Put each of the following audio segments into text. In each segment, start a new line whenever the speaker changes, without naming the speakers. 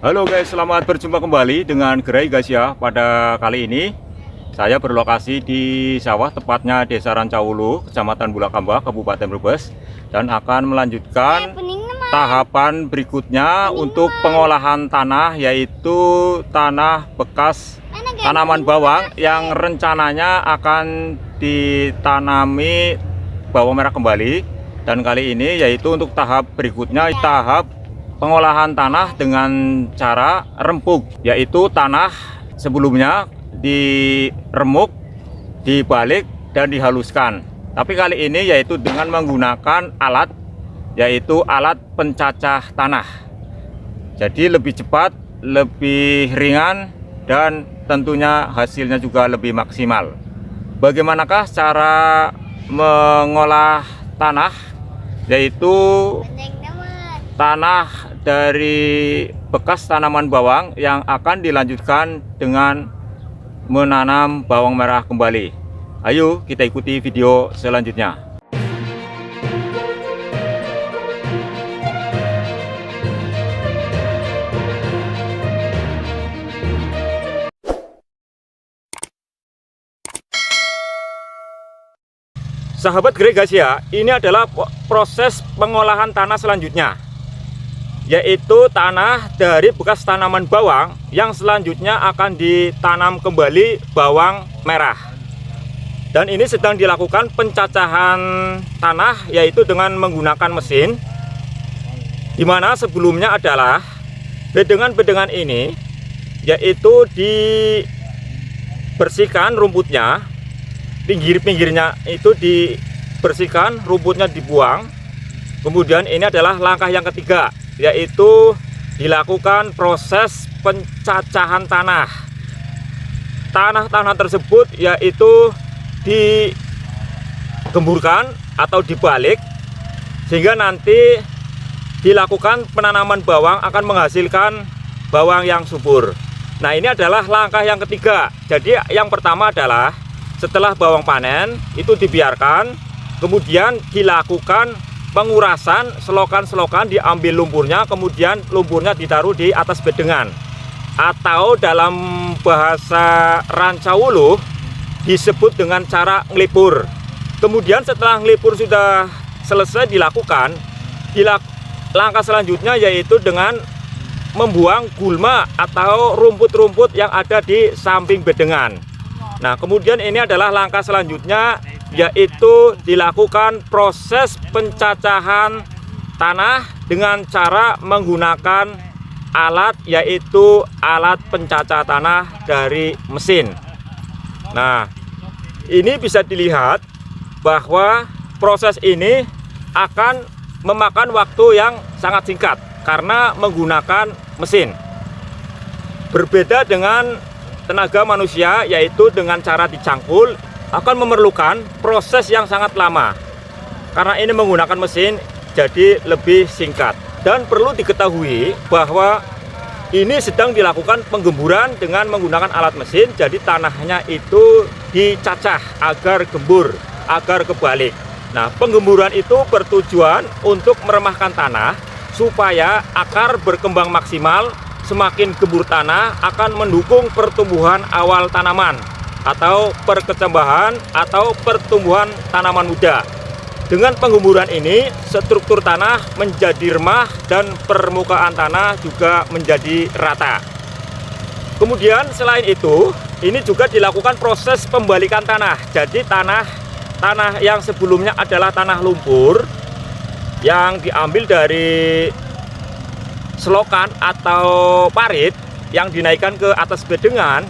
Halo guys, selamat berjumpa kembali dengan Gerai guys ya. Pada kali ini saya berlokasi di sawah, tepatnya Desa Rancawulu, Kecamatan Bulakamba, Kabupaten Brebes, dan akan melanjutkan tahapan berikutnya untuk pengolahan tanah, yaitu tanah bekas tanaman bawang yang rencananya akan ditanami bawang merah kembali. Dan kali ini yaitu untuk tahap berikutnya, tahap pengolahan tanah dengan cara rempuk, yaitu tanah sebelumnya diremuk, dibalik dan dihaluskan. Tapi kali ini yaitu dengan menggunakan alat, yaitu alat pencacah tanah. Jadi lebih cepat, lebih ringan, dan tentunya hasilnya juga lebih maksimal. Bagaimanakah cara mengolah tanah, yaitu tanah dari bekas tanaman bawang yang akan dilanjutkan dengan menanam bawang merah kembali. Ayo kita ikuti video selanjutnya. Sahabat Gerai guys ya, ini adalah proses pengolahan tanah selanjutnya, yaitu tanah dari bekas tanaman bawang yang selanjutnya akan ditanam kembali bawang merah. Dan ini sedang dilakukan pencacahan tanah, yaitu dengan menggunakan mesin, dimana sebelumnya adalah bedengan-bedengan ini, yaitu dibersihkan rumputnya, pinggir-pinggirnya itu dibersihkan, rumputnya dibuang. Kemudian ini adalah langkah yang ketiga, yaitu dilakukan proses pencacahan tanah. Tanah-tanah tersebut yaitu digemburkan atau dibalik, sehingga nanti dilakukan penanaman bawang akan menghasilkan bawang yang subur. Nah, ini adalah langkah yang ketiga. Jadi yang pertama adalah setelah bawang panen itu dibiarkan, kemudian dilakukan pengurasan, selokan-selokan, diambil lumpurnya, kemudian lumpurnya ditaruh di atas bedengan, atau dalam bahasa Rancawulu disebut dengan cara ngelipur. Kemudian setelah ngelipur sudah selesai dilakukan, langkah selanjutnya yaitu dengan membuang gulma atau rumput-rumput yang ada di samping bedengan. Nah, kemudian ini adalah langkah selanjutnya, yaitu dilakukan proses pencacahan tanah dengan cara menggunakan alat, yaitu alat pencacah tanah dari mesin. Nah, ini bisa dilihat bahwa proses ini akan memakan waktu yang sangat singkat karena menggunakan mesin. Berbeda dengan tenaga manusia, yaitu dengan cara dicangkul, akan memerlukan proses yang sangat lama. Karena ini menggunakan mesin, jadi lebih singkat. Dan perlu diketahui bahwa ini sedang dilakukan penggemburan dengan menggunakan alat mesin. Jadi tanahnya itu dicacah agar gembur, agar kebalik. Nah, penggemburan itu bertujuan untuk meremahkan tanah supaya akar berkembang maksimal. Semakin gembur tanah akan mendukung pertumbuhan awal tanaman atau perkecambahan atau pertumbuhan tanaman muda. Dengan penggemburan ini, struktur tanah menjadi remah dan permukaan tanah juga menjadi rata. Kemudian selain itu, ini juga dilakukan proses pembalikan tanah. Jadi tanah yang sebelumnya adalah tanah lumpur yang diambil dari selokan atau parit yang dinaikkan ke atas bedengan,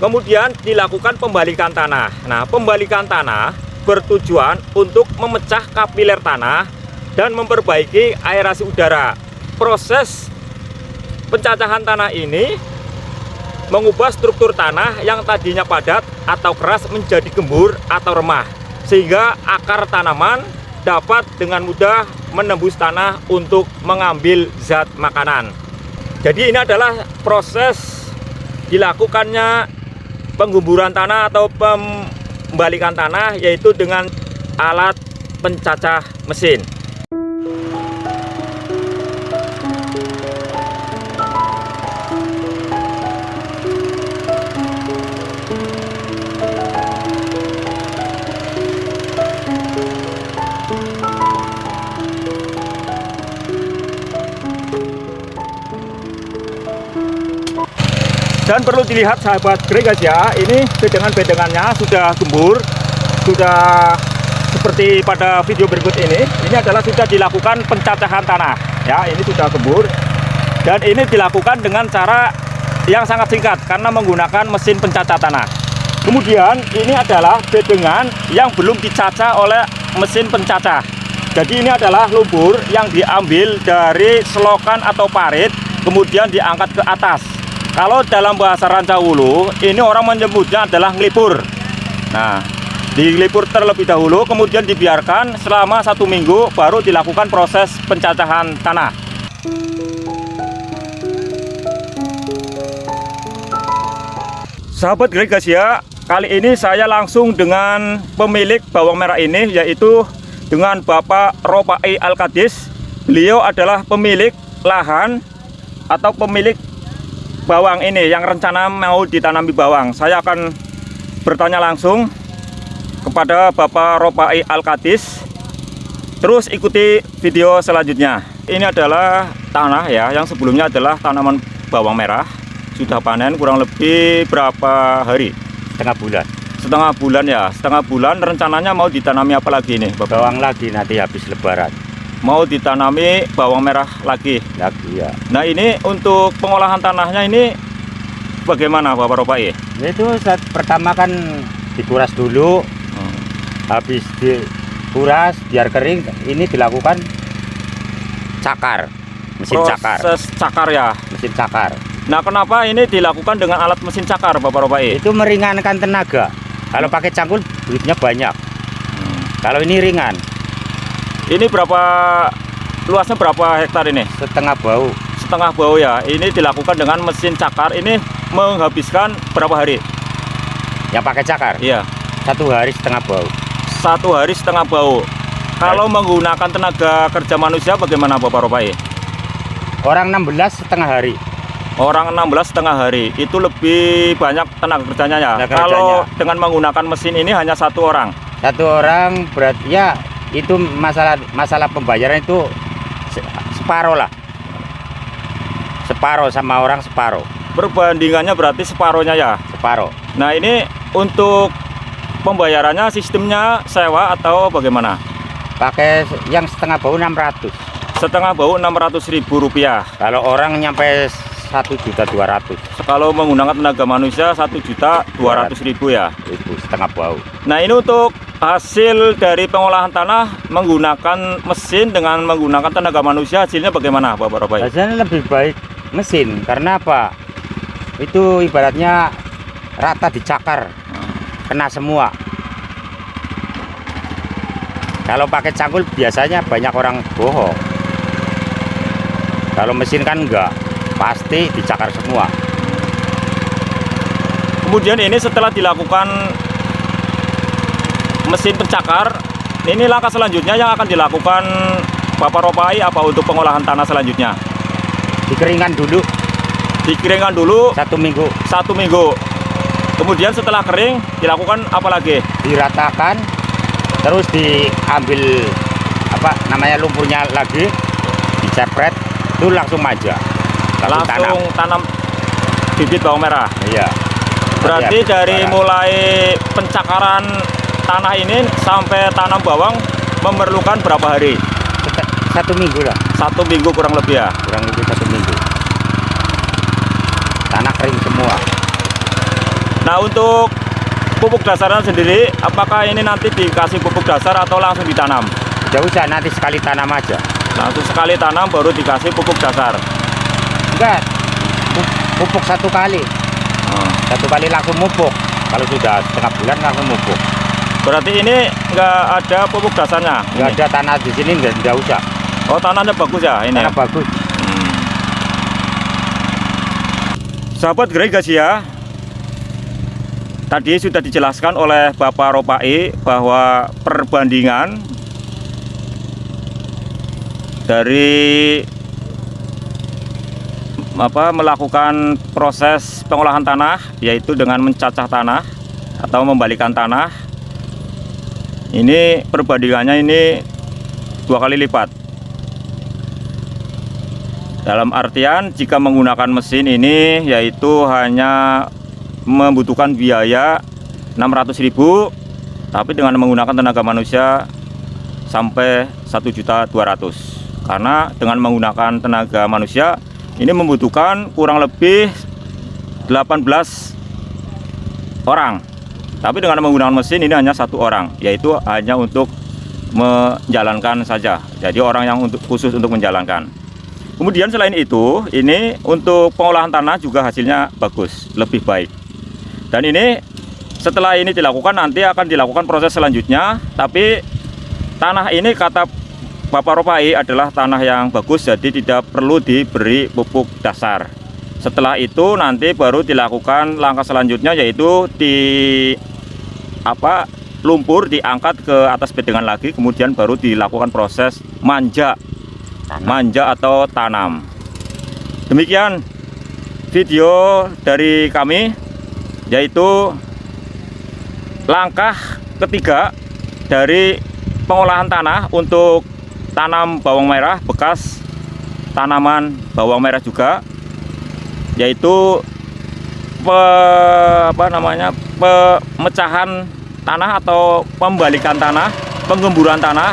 kemudian dilakukan pembalikan tanah. Nah, pembalikan tanah bertujuan untuk memecah kapiler tanah dan memperbaiki aerasi udara. Proses pencacahan tanah ini mengubah struktur tanah yang tadinya padat atau keras menjadi gembur atau remah, sehingga akar tanaman dapat dengan mudah menembus tanah untuk mengambil zat makanan. Jadi ini adalah proses dilakukannya penggemburan tanah atau pembalikan tanah, yaitu dengan alat pencacah mesin. Dan perlu dilihat sahabat Grey guys ya, ini bedengan-bedengannya sudah gembur, sudah seperti pada video berikut ini. Ini adalah sudah dilakukan pencacahan tanah ya, ini sudah gembur. Dan ini dilakukan dengan cara yang sangat singkat karena menggunakan mesin pencacah tanah. Kemudian ini adalah bedengan yang belum dicacah oleh mesin pencacah. Jadi ini adalah lumpur yang diambil dari selokan atau parit, kemudian diangkat ke atas. Kalau dalam bahasa Rancawulu, ini orang menyebutnya adalah ngelipur. Nah, dilipur terlebih dahulu, kemudian dibiarkan selama 1 minggu, baru dilakukan proses pencacahan tanah. Sahabat Grey guys ya, kali ini saya langsung dengan pemilik bawang merah ini, yaitu dengan Bapak Ropai Al-Qadis. Beliau adalah pemilik lahan atau pemilik bawang ini yang rencana mau ditanami bawang. Saya akan bertanya langsung kepada Bapak Ropai Al-Qadis. Terus ikuti video selanjutnya. Ini adalah tanah ya, yang sebelumnya adalah tanaman bawang merah. Sudah panen kurang lebih berapa hari?
Setengah bulan.
Setengah bulan ya, setengah bulan. Rencananya mau ditanami apa lagi nih Bapak?
Bawang lagi nanti habis lebaran.
Mau ditanami bawang merah lagi
Ya.
Nah, ini untuk pengolahan tanahnya ini bagaimana Bapak Ropai?
Itu saat pertama kan dikuras dulu. Habis dikuras biar kering, ini dilakukan cakar. Mesin cakar.
Proses cakar ya.
Mesin cakar.
Nah, kenapa ini dilakukan dengan alat mesin cakar Bapak Ropai?
Itu meringankan tenaga. Kalau pakai cangkul duitnya banyak. Kalau ini ringan.
Ini berapa luasnya, berapa hektar ini?
Setengah bau.
Setengah bau ya. Ini dilakukan dengan mesin cakar. Ini menghabiskan berapa hari?
Yang pakai cakar?
Iya.
1 hari setengah bau.
1 hari setengah bau. Kalau menggunakan tenaga kerja manusia bagaimana Bapak Ropai?
Orang 16 setengah hari.
Orang 16 setengah hari. Itu lebih banyak tenaga kerjanya ya. Kalau dengan menggunakan mesin ini hanya 1 orang.
1 orang berarti ya, itu masalah pembayaran itu separuh lah. Separuh sama orang separuh.
Perbandingannya berarti separuhnya ya.
Separuh.
Nah, ini untuk pembayarannya sistemnya sewa atau bagaimana?
Pakai yang setengah bau 600.
Setengah bau Rp600.000.
Kalau orang nyampe 1.200.000.
Kalau menggunakan tenaga manusia 1.200.000 ya.
Itu setengah bau.
Nah, ini untuk hasil dari pengolahan tanah menggunakan mesin dengan menggunakan tenaga manusia, hasilnya bagaimana Bapak Ropai?
Hasilnya lebih baik mesin. Karena apa? Itu ibaratnya rata dicakar, kena semua. Kalau pakai cangkul biasanya banyak orang bohong. Kalau mesin kan enggak, pasti dicakar semua.
Kemudian ini setelah dilakukan mesin pencakar, ini langkah selanjutnya yang akan dilakukan Bapak Ropai apa untuk pengolahan tanah selanjutnya?
Dikeringkan dulu.
Dikeringkan dulu
1 minggu.
1 minggu. Kemudian setelah kering dilakukan apa lagi?
Diratakan, terus diambil apa namanya lumpurnya lagi, dicepret, itu langsung maja.
Langsung tanam bibit bawang merah.
Iya.
Berarti
Iya,
dari mulai pencakaran tanah ini sampai tanam bawang memerlukan berapa hari?
1 minggu lah.
1 minggu kurang lebih ya.
Kurang lebih 1 minggu. Tanah kering semua.
Nah, untuk pupuk dasarnya sendiri, apakah ini nanti dikasih pupuk dasar atau langsung ditanam?
Tidak usah, nanti sekali tanam aja.
Langsung sekali tanam baru dikasih pupuk dasar.
Enggak, pupuk 1 kali. 1 kali langsung mupuk. Kalau sudah setengah bulan langsung mupuk.
Berarti ini nggak ada pupuk dasarnya?
Nggak ada tanah di sini, nggak usah.
Oh, tanahnya bagus ya ini?
Tanah bagus.
Sahabat Grey guys ya, tadi sudah dijelaskan oleh Bapak Ropai bahwa perbandingan dari melakukan proses pengolahan tanah, yaitu dengan mencacah tanah atau membalikan tanah, ini perbandingannya ini 2 kali lipat. Dalam artian jika menggunakan mesin ini yaitu hanya membutuhkan biaya 600.000, tapi dengan menggunakan tenaga manusia sampai 1.200.000. Karena dengan menggunakan tenaga manusia ini membutuhkan kurang lebih 18 orang. Tapi dengan menggunakan mesin ini hanya 1 orang, yaitu hanya untuk menjalankan saja. Jadi orang yang khusus untuk menjalankan. Kemudian selain itu, ini untuk pengolahan tanah juga hasilnya bagus, lebih baik. Dan ini setelah ini dilakukan nanti akan dilakukan proses selanjutnya. Tapi tanah ini kata Bapak Ropai adalah tanah yang bagus, jadi tidak perlu diberi pupuk dasar. Setelah itu nanti baru dilakukan langkah selanjutnya, yaitu lumpur diangkat ke atas bedengan lagi, kemudian baru dilakukan proses manja atau tanam. Demikian video dari kami, yaitu langkah ketiga dari pengolahan tanah untuk tanam bawang merah bekas, tanaman bawang merah juga, yaitu pemecahan tanah atau pembalikan tanah, penggemburan tanah,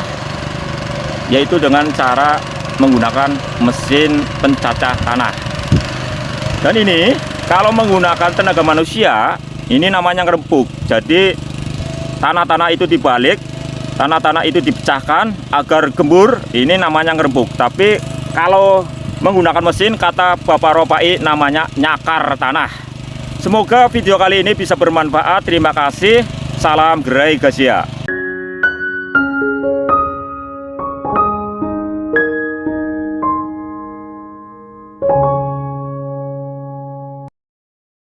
yaitu dengan cara menggunakan mesin pencacah tanah. Dan ini kalau menggunakan tenaga manusia ini namanya ngerempuk. Jadi tanah-tanah itu dibalik, tanah-tanah itu dipecahkan agar gembur, ini namanya ngerempuk. Tapi kalau menggunakan mesin, kata Bapak Ropai, namanya nyakar tanah. Semoga video kali ini bisa bermanfaat. Terima kasih. Salam Gerai Gasia.